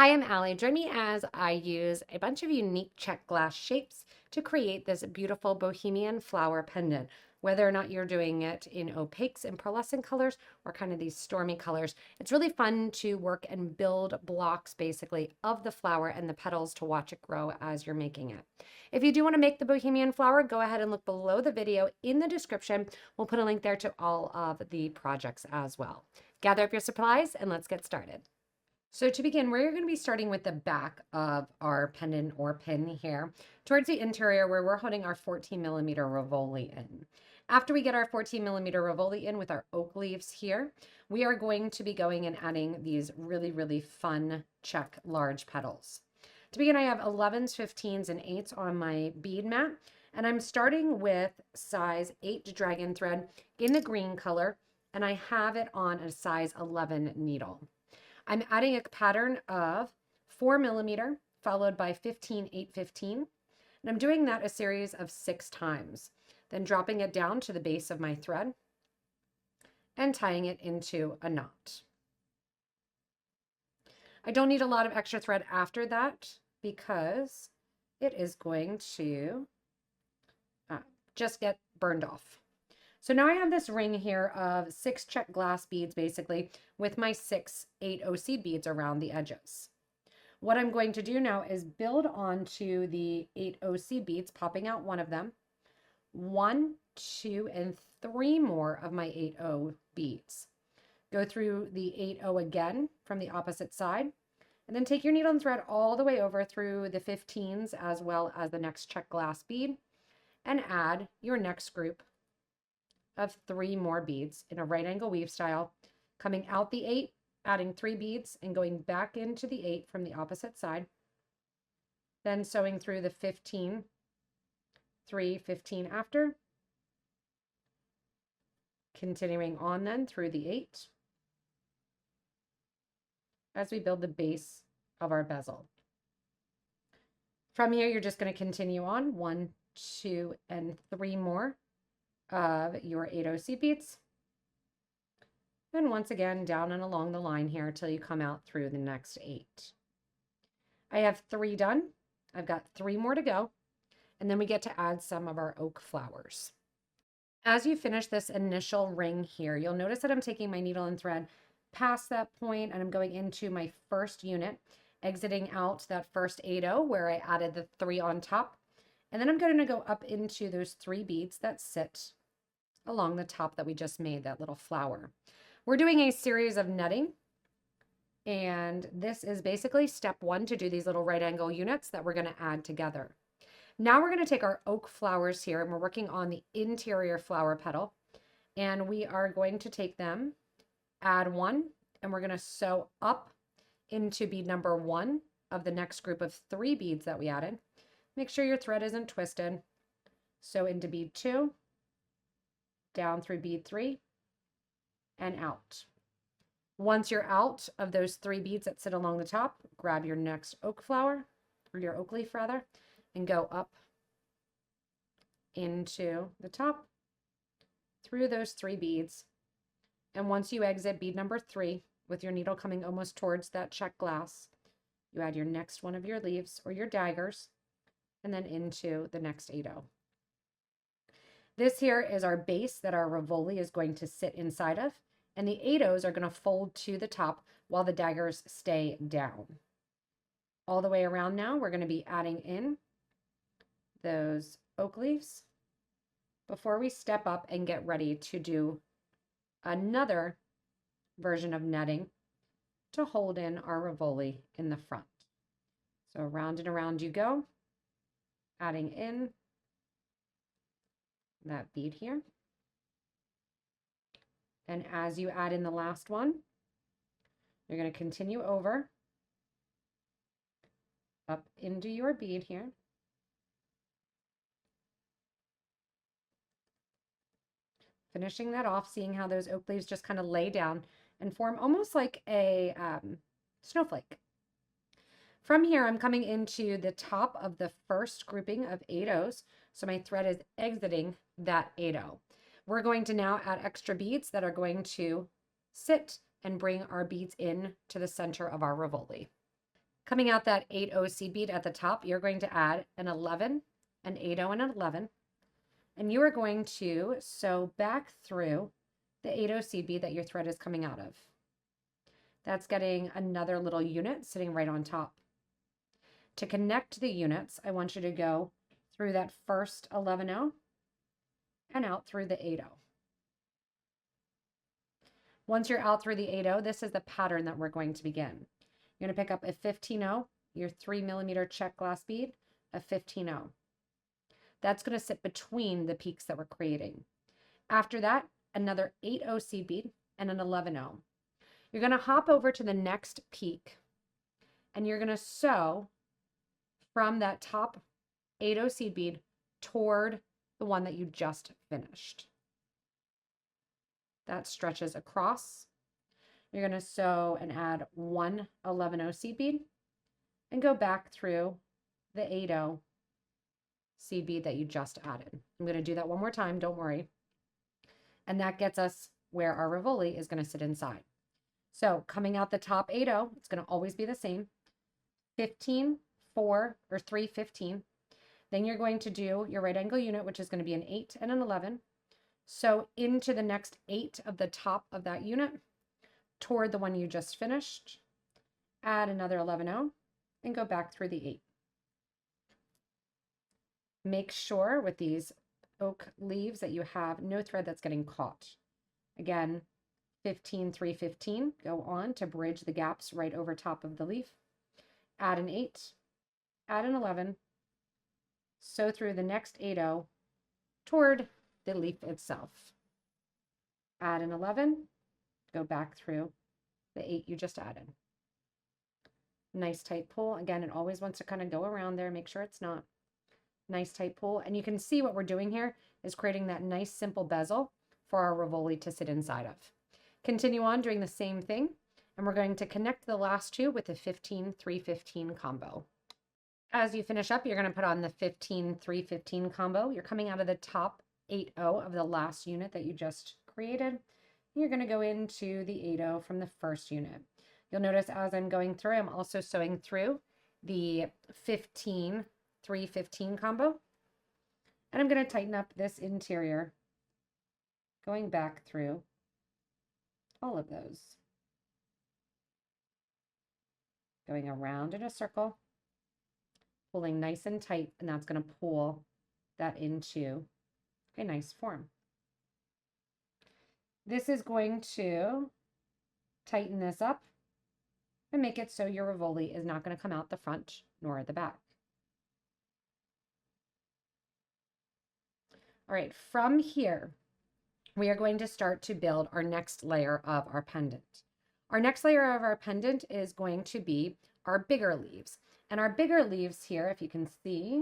Hi, I'm Allie. Join me as I use a bunch of unique Czech glass shapes to create this beautiful Bohemian flower pendant. Whether or not you're doing it in opaques and pearlescent colors or kind of these stormy colors, it's really fun to work and build blocks basically of the flower and the petals to watch it grow as you're making it. If you do want to make the Bohemian flower, go ahead and look below the video in the description. We'll put a link there to all of the projects as well. Gather up your supplies and let's get started. So to begin, we're going to be starting with the back of our pendant or pin here towards the interior where we're holding our 14mm Rivoli in. After we get our 14mm Rivoli in with our oak leaves here, we are going to be going and adding these really fun Czech large petals. To begin, I have 11s, 15s, and 8s on my bead mat, and I'm starting with size 8 dragon thread in the green color, and I have it on a size 11 needle. I'm adding a pattern of 4mm followed by 15, 8, 15. And I'm doing that a series of 6 times, then dropping it down to the base of my thread and tying it into a knot. I don't need a lot of extra thread after that because it is going to just get burned off. So now I have this ring here of 6 Czech glass beads basically with my 6 8/0 seed beads around the edges. What I'm going to do now is build onto the 8/0 seed beads, popping out one of them, 1, 2, and 3 more of my 8/0 beads. Go through the 8/0 again from the opposite side, and then take your needle and thread all the way over through the 15s as well as the next Czech glass bead and add your next group of 3 more beads in a right angle weave style, coming out the 8, adding 3 beads and going back into the 8 from the opposite side, then sewing through the 15, 3, 15 after, continuing on then through the 8 as we build the base of our bezel. From here, you're just going to continue on 1, 2, and 3 more of your 8/0 seed beads. Then once again, down and along the line here until you come out through the next 8. I have 3 done. I've got 3 more to go. And then we get to add some of our oak flowers. As you finish this initial ring here, you'll notice that I'm taking my needle and thread past that point and I'm going into my first unit, exiting out that first 8/0 where I added the 3 on top. And then I'm going to go up into those 3 beads that sit along the top that we just made, that little flower. We're doing a series of netting, and this is basically step 1 to do these little right angle units that we're going to add together. Now we're going to take our oak flowers here, and we're working on the interior flower petal, and we are going to take them, add 1, and we're going to sew up into bead number 1 of the next group of 3 beads that we added. Make sure your thread isn't twisted. Sew into bead 2, down through bead 3, and out. Once you're out of those 3 beads that sit along the top, grab your next oak flower, or your oak leaf rather, and go up into the top through those 3 beads. And once you exit bead number 3 with your needle coming almost towards that Czech glass, you add your next one of your leaves or your daggers and then into the next 8/0. This here is our base that our Rivoli is going to sit inside of, and the 8/0s are going to fold to the top while the daggers stay down. All the way around now, we're going to be adding in those oak leaves before we step up and get ready to do another version of netting to hold in our Rivoli in the front. So around and around you go, adding in that bead here. And as you add in the last one, you're going to continue over up into your bead here. Finishing that off, seeing how those oak leaves just kind of lay down and form almost like a snowflake. From here, I'm coming into the top of the first grouping of 8/0s. So my thread is exiting that 8/0. We're going to now add extra beads that are going to sit and bring our beads in to the center of our Rivoli. Coming out that 8-0 seed bead at the top, you're going to add an 11, an 8-0, and an 11. And you are going to sew back through the 8-0 seed bead that your thread is coming out of. That's getting another little unit sitting right on top. To connect the units, I want you to go through that first 11-0 and out through the 8-0. Once you're out through the 8-0, this is the pattern that we're going to begin. You're going to pick up a 15-0, your 3mm Czech glass bead, a 15-0. That's going to sit between the peaks that we're creating. After that, another 8-0 seed bead and an 11-0. You're going to hop over to the next peak and you're going to sew from that top 8-0 seed bead toward the one that you just finished. That stretches across. You're going to sew and add one 11-0 seed bead and go back through the 8-0 seed bead that you just added. I'm going to do that one more time, don't worry. And that gets us where our Rivoli is going to sit inside. So coming out the top 8-0, it's going to always be the same. 15, 4, or 3, 15. Then you're going to do your right angle unit, which is going to be an 8 and an 11. So into the next 8 of the top of that unit, toward the one you just finished, add another 11-0 and go back through the 8. Make sure with these oak leaves that you have no thread that's getting caught. Again, 15, 3, 15, go on to bridge the gaps right over top of the leaf. Add an 8, add an 11, sew through the next 8-0 toward the leaf itself. Add an 11, go back through the 8 you just added. Nice tight pull. Again, it always wants to kind of go around there, make sure it's not. Nice tight pull. And you can see what we're doing here is creating that nice simple bezel for our Rivoli to sit inside of. Continue on doing the same thing, and we're going to connect the last two with the 15, 3, 15 combo. As you finish up, you're going to put on the 15, 3, 15 combo. You're coming out of the top 8-0 of the last unit that you just created. You're going to go into the 8-0 from the first unit. You'll notice as I'm going through, I'm also sewing through the 15, 3, 15 combo. And I'm going to tighten up this interior, going back through all of those. Going around in a circle, pulling nice and tight, and that's going to pull that into a nice form. This is going to tighten this up and make it so your Rivoli is not going to come out the front nor the back. All right, from here, we are going to start to build our next layer of our pendant. Our next layer of our pendant is going to be our bigger leaves. And our bigger leaves here, if you can see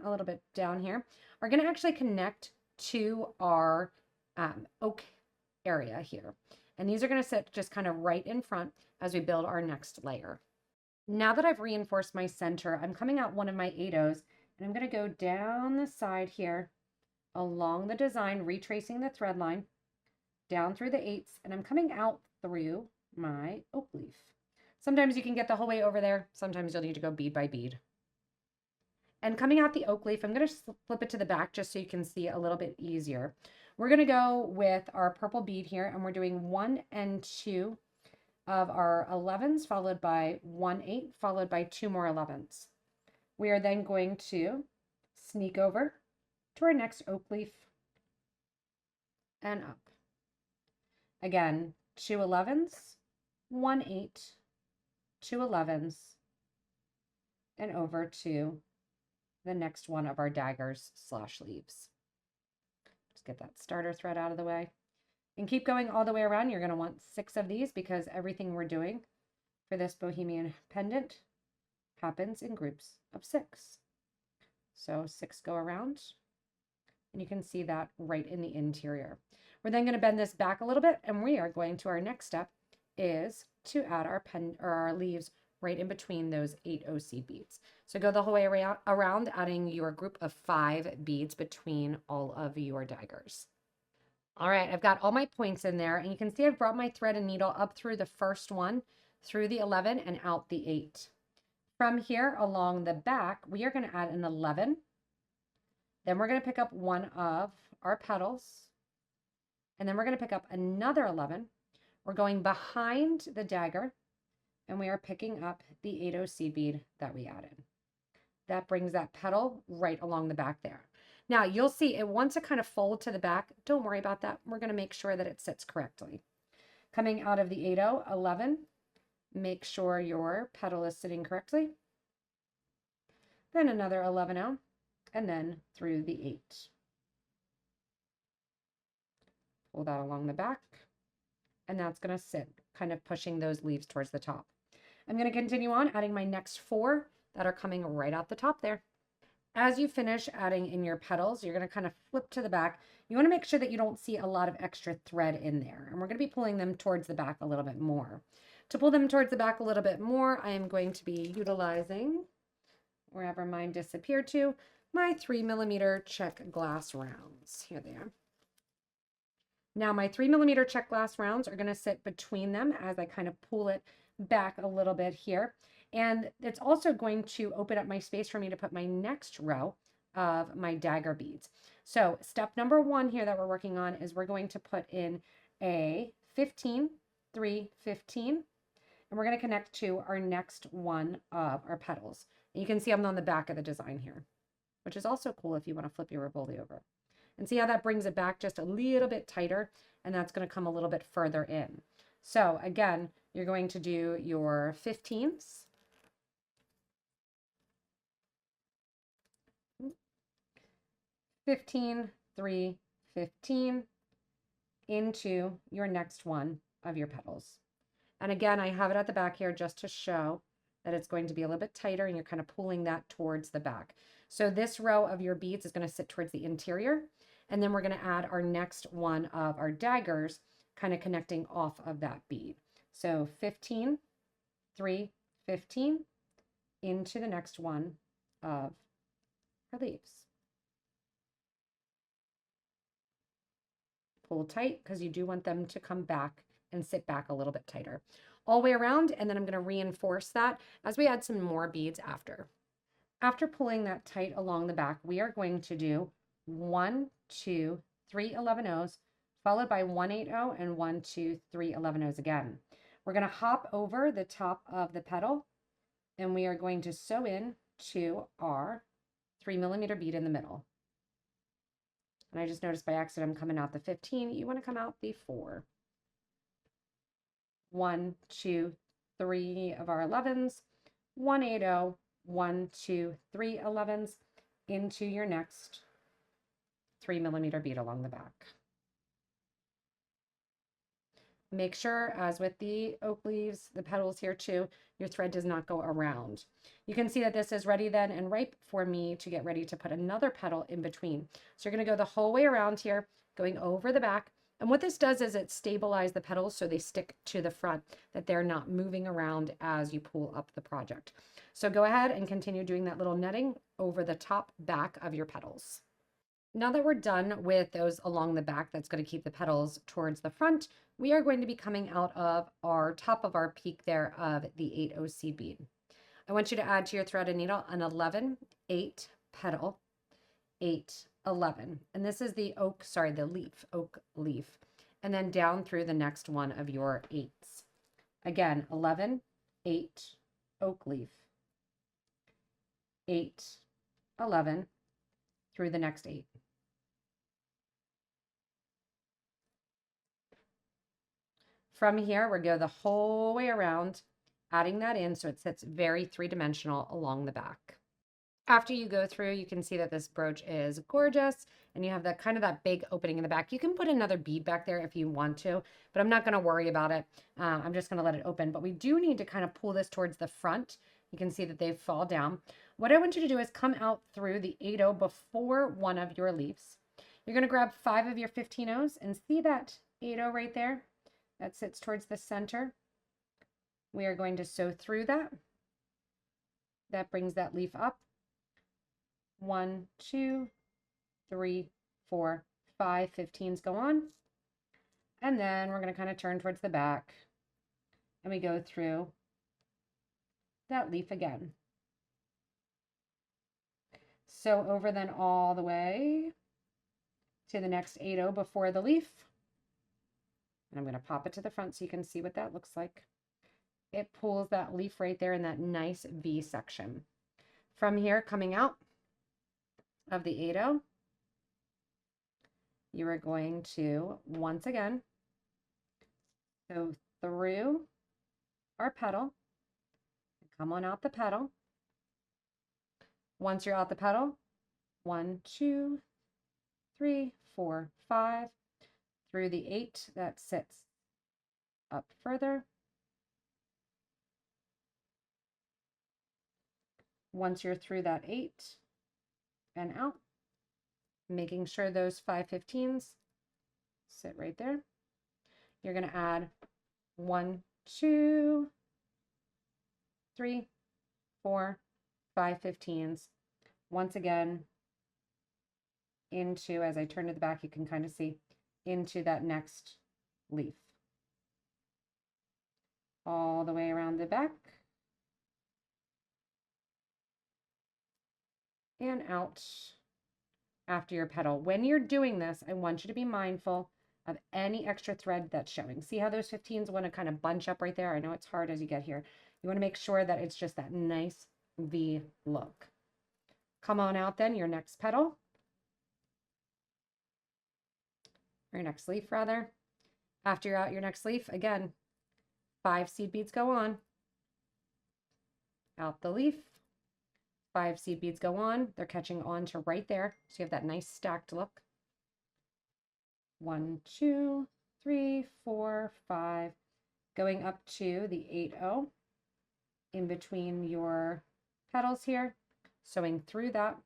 a little bit down here, are going to actually connect to our oak area here. And these are going to sit just kind of right in front as we build our next layer. Now that I've reinforced my center, I'm coming out one of my 8-0s, and I'm going to go down the side here along the design, retracing the thread line down through the 8s, and I'm coming out through my oak leaf. Sometimes you can get the whole way over there. Sometimes you'll need to go bead by bead. And coming out the oak leaf, I'm going to flip it to the back just so you can see a little bit easier. We're going to go with our purple bead here, and we're doing 1 and 2 of our 11s, followed by 1 8, followed by 2 more 11s. We are then going to sneak over to our next oak leaf and up. Again, 2 11s, 1 8, 2 11s, and over to the next one of our daggers / leaves. Just get that starter thread out of the way. And keep going all the way around. You're going to want 6 of these because everything we're doing for this Bohemian pendant happens in groups of 6. So 6 go around, and you can see that right in the interior. We're then going to bend this back a little bit, and we are going to our next step is to add our leaves right in between those 8-0 seed beads. So go the whole way around, adding your group of 5 beads between all of your daggers. All right, I've got all my points in there, and you can see I've brought my thread and needle up through the first one, through the 11, and out the 8. From here along the back, we are going to add an 11. Then we're going to pick up one of our petals. And then we're going to pick up another 11. We're going behind the dagger, and we are picking up the 80 seed bead that we added. That brings that petal right along the back there. Now you'll see it wants to kind of fold to the back. Don't worry about that. We're going to make sure that it sits correctly. Coming out of the 80, 11, make sure your petal is sitting correctly. Then another 11 out, and then through the 8. Pull that along the back, and that's going to sit, kind of pushing those leaves towards the top. I'm going to continue on adding my next 4 that are coming right out the top there. As you finish adding in your petals, you're going to kind of flip to the back. You want to make sure that you don't see a lot of extra thread in there, and we're going to be pulling them towards the back a little bit more. To pull them towards the back a little bit more, I am going to be utilizing, wherever mine disappeared to, my 3mm Czech glass rounds. Here they are. Now my 3mm Czech glass rounds are going to sit between them as I kind of pull it back a little bit here. And it's also going to open up my space for me to put my next row of my dagger beads. So step number 1 here that we're working on is we're going to put in a 15, 3, 15, and we're going to connect to our next one of our petals. And you can see I'm on the back of the design here, which is also cool if you want to flip your Rivoli over. And see how that brings it back just a little bit tighter, and that's going to come a little bit further in. So again, you're going to do your 15s. (15, 3, 15) into your next one of your petals. And again, I have it at the back here just to show that it's going to be a little bit tighter, and you're kind of pulling that towards the back. So this row of your beads is going to sit towards the interior. And then we're going to add our next one of our daggers, kind of connecting off of that bead. So 15, 3, 15 into the next one of our leaves. Pull tight because you do want them to come back and sit back a little bit tighter. All the way around, and then I'm going to reinforce that as we add some more beads after. After pulling that tight along the back, we are going to do 1, 2, 3 11-0s, followed by 1 8-0 and 1, 2, 3 11-0s again. We're going to hop over the top of the petal, and we are going to sew in to our 3mm bead in the middle. And I just noticed by accident I'm coming out the 15. You want to come out the 4. 1, 2, 3 of our 11s, 1 8-0, 1, 2, 3 11s into your next 3mm bead along the back. Make sure, as with the oak leaves, the petals here too, your thread does not go around. You can see that this is ready then and ripe for me to get ready to put another petal in between. So you're going to go the whole way around here, going over the back. And what this does is it stabilizes the petals so they stick to the front, that they're not moving around as you pull up the project. So go ahead and continue doing that little netting over the top back of your petals. Now that we're done with those along the back, that's going to keep the petals towards the front, we are going to be coming out of our top of our peak there of the 80 seed bead. I want you to add to your thread and needle an 11, 8 petal, 8, 11. And this is the oak leaf, and then down through the next one of your 8s. Again, 11, 8, oak leaf, 8, 11, through the next 8. From here, we go the whole way around, adding that in so it sits very three-dimensional along the back. After you go through, you can see that this brooch is gorgeous, and you have that kind of that big opening in the back. You can put another bead back there if you want to, but I'm not going to worry about it. I'm just going to let it open, but we do need to kind of pull this towards the front. You can see that they fall down. What I want you to do is come out through the 80 before one of your leaves. You're going to grab 5 of your 15-0s and see that 80 right there that sits towards the center. We are going to sew through that. That brings that leaf up. 1, 2, 3, 4, 5 15s go on. And then we're going to kind of turn towards the back, and we go through that leaf again. sew over then all the way to the next 8-0 before the leaf. And I'm going to pop it to the front so you can see what that looks like. It pulls that leaf right there in that nice V section. From here, coming out of the 8-0, you are going to, once again, go through our petal, come on out the petal. Once you're out the petal, 1, 2, 3, 4, 5, through the 8 that sits up further. Once you're through that 8 and out, making sure those 5/15s sit right there. You're going to add 1, 2, 3, 4, 5/15s. Once again, into, as I turn to the back, you can kind of see, into that next leaf. All the way around the back. And out after your petal. When you're doing this, I want you to be mindful of any extra thread that's showing. See how those 15s want to kind of bunch up right there? I know it's hard as you get here. You want to make sure that it's just that nice V look. Come on out then, your next petal. Or your next leaf, rather. After you're out your next leaf, again, 5 seed beads go on. Out the leaf. 5 seed beads go on. They're catching on to right there. So you have that nice stacked look. 1, 2, 3, 4, 5. Going up to the 8-0 in between your petals here. Sewing through that.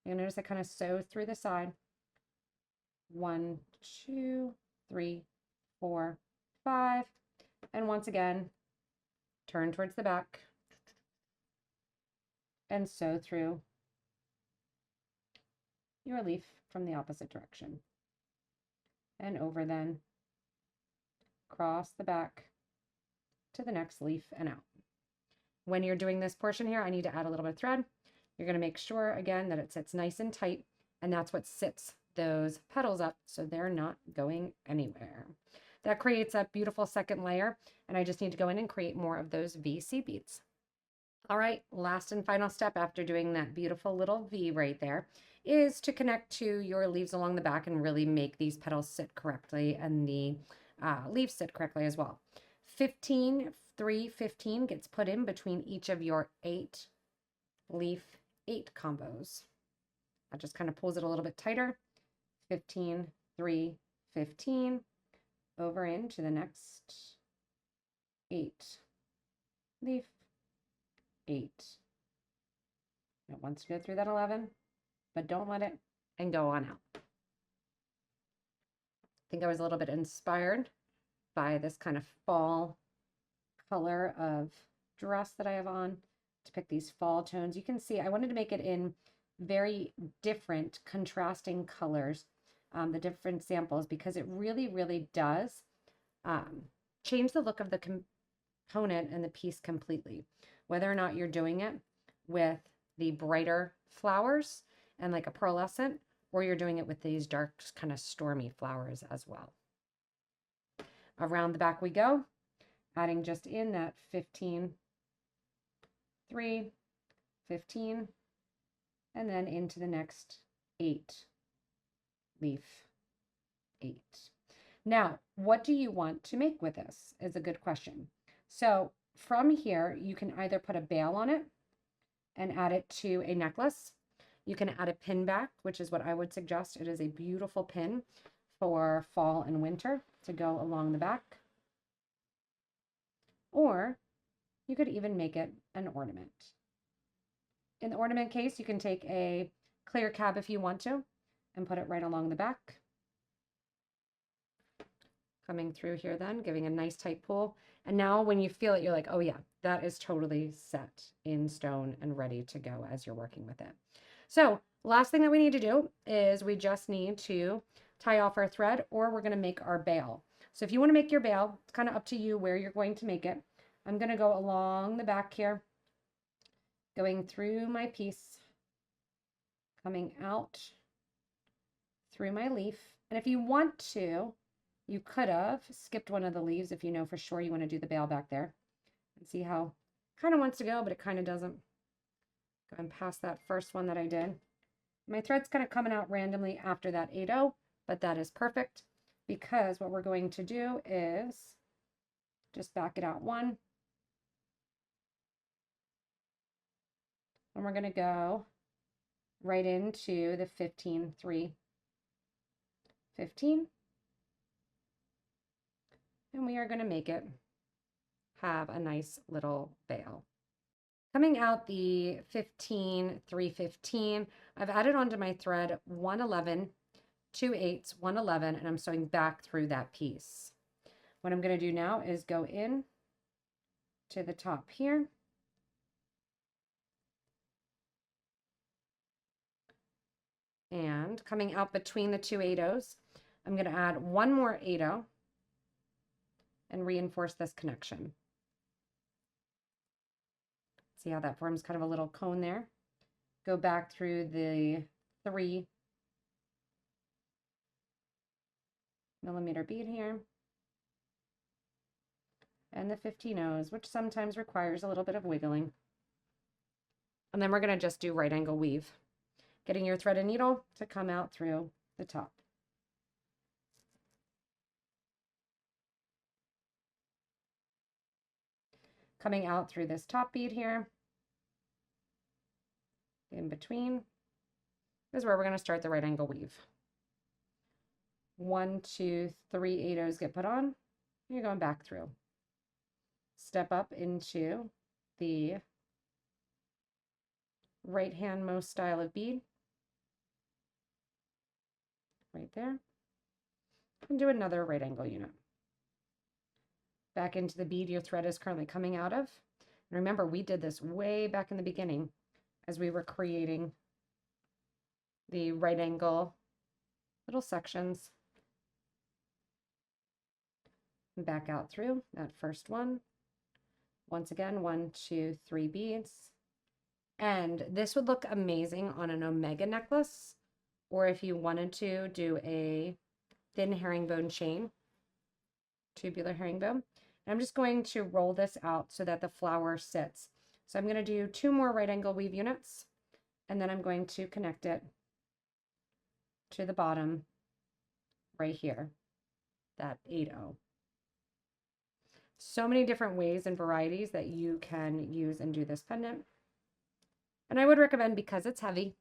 You'll notice I kind of sew through the side. 1, 2, 3, 4, 5. And once again, turn towards the back. And sew through your leaf from the opposite direction. And over then, cross the back to the next leaf and out. When you're doing this portion here, I need to add a little bit of thread. You're going to make sure, again, that it sits nice and tight, and that's what sits those petals up so they're not going anywhere. That creates that beautiful second layer, and I just need to go in and create more of those V seed beads. All right, last and final step after doing that beautiful little V right there is to connect to your leaves along the back and really make these petals sit correctly and the leaves sit correctly as well. 15, 3, 15 gets put in between each of your 8 leaf 8 combos. That just kind of pulls it a little bit tighter. 15, 3, 15 over into the next 8 leaf 8. It wants to go through that 11, but don't let it and go on out. I think I was a little bit inspired by this kind of fall color of dress that I have on to pick these fall tones. You can see I wanted to make it in very different contrasting colors, the different samples, because it really, really does change the look of the component and the piece completely. Whether or not you're doing it with the brighter flowers and like a pearlescent, or you're doing it with these dark kind of stormy flowers as well. Around the back we go, adding just in that 15, 3, 15, and then into the next 8 leaf 8. Now, what do you want to make with this is a good question. So from here, you can either put a bail on it and add it to a necklace. You can add a pin back, which is what I would suggest. It is a beautiful pin for fall and winter to go along the back. Or you could even make it an ornament. In the ornament case, you can take a clear cab if you want to and put it right along the back. Coming through here then, giving a nice tight pull. And now when you feel it, you're like, oh yeah, that is totally set in stone and ready to go as you're working with it. So last thing that we need to do is we just need to tie off our thread, or we're going to make our bail. So if you want to make your bail, it's kind of up to you where you're going to make it. I'm going to go along the back here, going through my piece, coming out through my leaf. And if you want to, you could have skipped one of the leaves if you know for sure you want to do the bail back there. And see how it kind of wants to go, but it kind of doesn't. Going past that first one that I did. My thread's kind of coming out randomly after that 8-0, but that is perfect because what we're going to do is just back it out one. And we're going to go right into the 15, 3, 15. And we are going to make it have a nice little veil. Coming out the 15, 3, 15, I've added onto my thread 111, 2 8s, 111, and I'm sewing back through that piece. What I'm going to do now is go in to the top here. And coming out between the 2 8-0s, I'm going to add one more 8-0 and reinforce this connection. See how that forms kind of a little cone there? Go back through the 3 millimeter bead here. And the 15-0s, which sometimes requires a little bit of wiggling. And then we're going to just do right angle weave, getting your thread and needle to come out through the top. Coming out through this top bead here, in between, is where we're going to start the right angle weave. 1, 2, 3 8-0s get put on. You're going back through. Step up into the right handmost style of bead, right there, and do another right angle unit. Back into the bead your thread is currently coming out of. And remember, we did this way back in the beginning as we were creating the right angle little sections. And back out through that first one. Once again, 1, 2, 3 beads. And this would look amazing on an omega necklace, or if you wanted to do a thin herringbone chain, tubular herringbone. And I'm just going to roll this out so that the flower sits. So I'm going to do 2 more right angle weave units, and then I'm going to connect it to the bottom right here, that 8-0. So many different ways and varieties that you can use and do this pendant. And I would recommend, because it's heavy,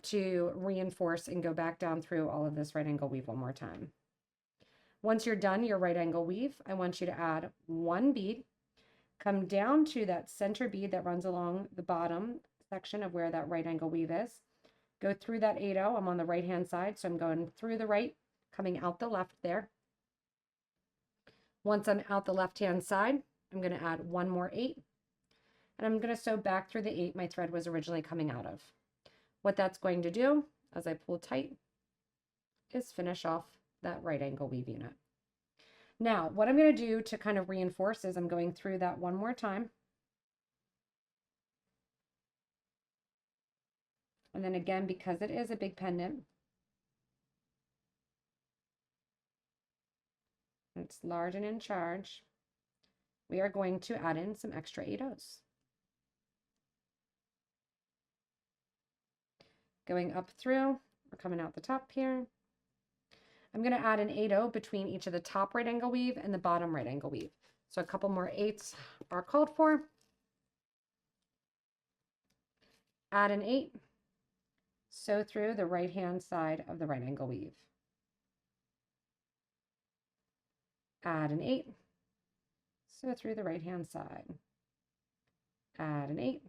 to reinforce and go back down through all of this right angle weave one more time. Once you're done your right angle weave, I want you to add 1 bead, come down to that center bead that runs along the bottom section of where that right angle weave is. Go through that 8-0. I'm on the right hand side, so I'm going through the right, coming out the left there. Once I'm out the left hand side, I'm going to add 1 more 8, and I'm going to sew back through the 8 my thread was originally coming out of. What that's going to do, as I pull tight, is finish off that right angle weave unit. Now, what I'm going to do to kind of reinforce is I'm going through that one more time. And then again, because it is a big pendant, it's large and in charge, we are going to add in some extra 8-0s. Going up through, we're coming out the top here. I'm going to add an 8-0 between each of the top right angle weave and the bottom right angle weave. So a couple more 8s are called for. Add an 8, sew through the right hand side of the right angle weave. Add an 8, sew through the right hand side. Add an 8,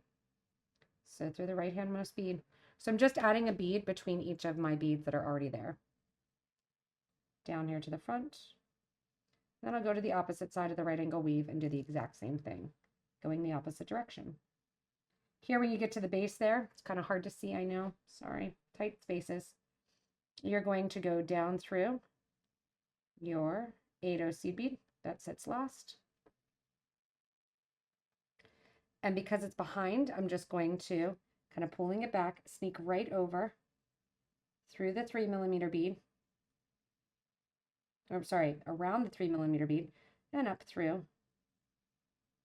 sew through the right handmost bead. So I'm just adding a bead between each of my beads that are already there. Down here to the front. Then I'll go to the opposite side of the right angle weave and do the exact same thing, going the opposite direction. Here when you get to the base there, it's kind of hard to see, I know, sorry, tight spaces. You're going to go down through your 8-0 seed bead that sits last. And because it's behind, I'm just going to kind of pulling it back, sneak right over through the 3mm bead, or sorry, around the 3mm bead and up through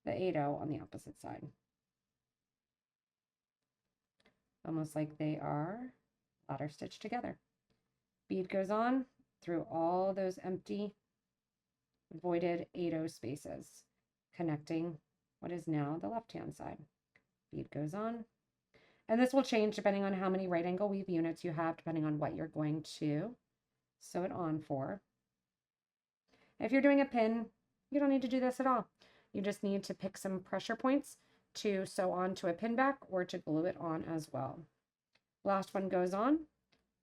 the 8/0 on the opposite side. Almost like they are ladder stitched together. Bead goes on through all those empty voided 8/0 spaces, connecting what is now the left-hand side. Bead goes on. And this will change depending on how many right angle weave units you have, depending on what you're going to sew it on for. If you're doing a pin, you don't need to do this at all. You just need to pick some pressure points to sew onto a pin back or to glue it on as well. Last one goes on,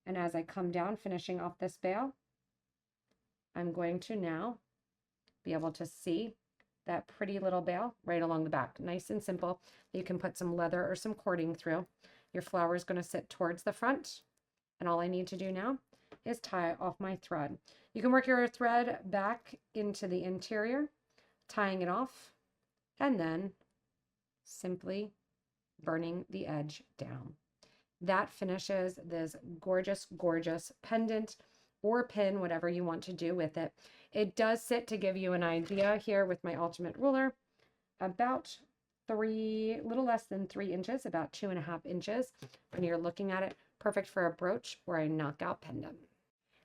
and as I come down finishing off this bail, I'm going to now be able to see that pretty little bail right along the back. Nice and simple. You can put some leather or some cording through. Your flower is going to sit towards the front, and all I need to do now is tie off my thread. You can work your thread back into the interior, tying it off, and then simply burning the edge down. That finishes this gorgeous, gorgeous pendant or pin, whatever you want to do with it. It does sit, to give you an idea here with my ultimate ruler, about little less than 3 inches, about 2.5 inches when you're looking at it. Perfect for a brooch or a knockout pendant.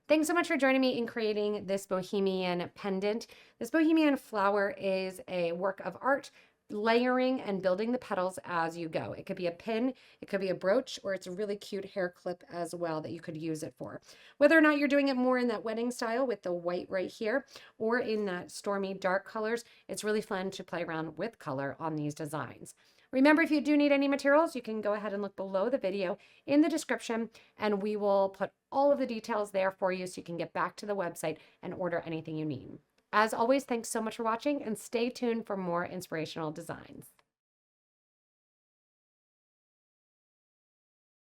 Thanks so much for joining me in creating this Bohemian pendant. This Bohemian flower is a work of art, layering and building the petals as you go. It could be a pin, it could be a brooch, or it's a really cute hair clip as well that you could use it for. Whether or not you're doing it more in that wedding style with the white right here, or in that stormy dark colors, it's really fun to play around with color on these designs. Remember, if you do need any materials, you can go ahead and look below the video in the description, and we will put all of the details there for you so you can get back to the website and order anything you need. As always, thanks so much for watching, and stay tuned for more inspirational designs.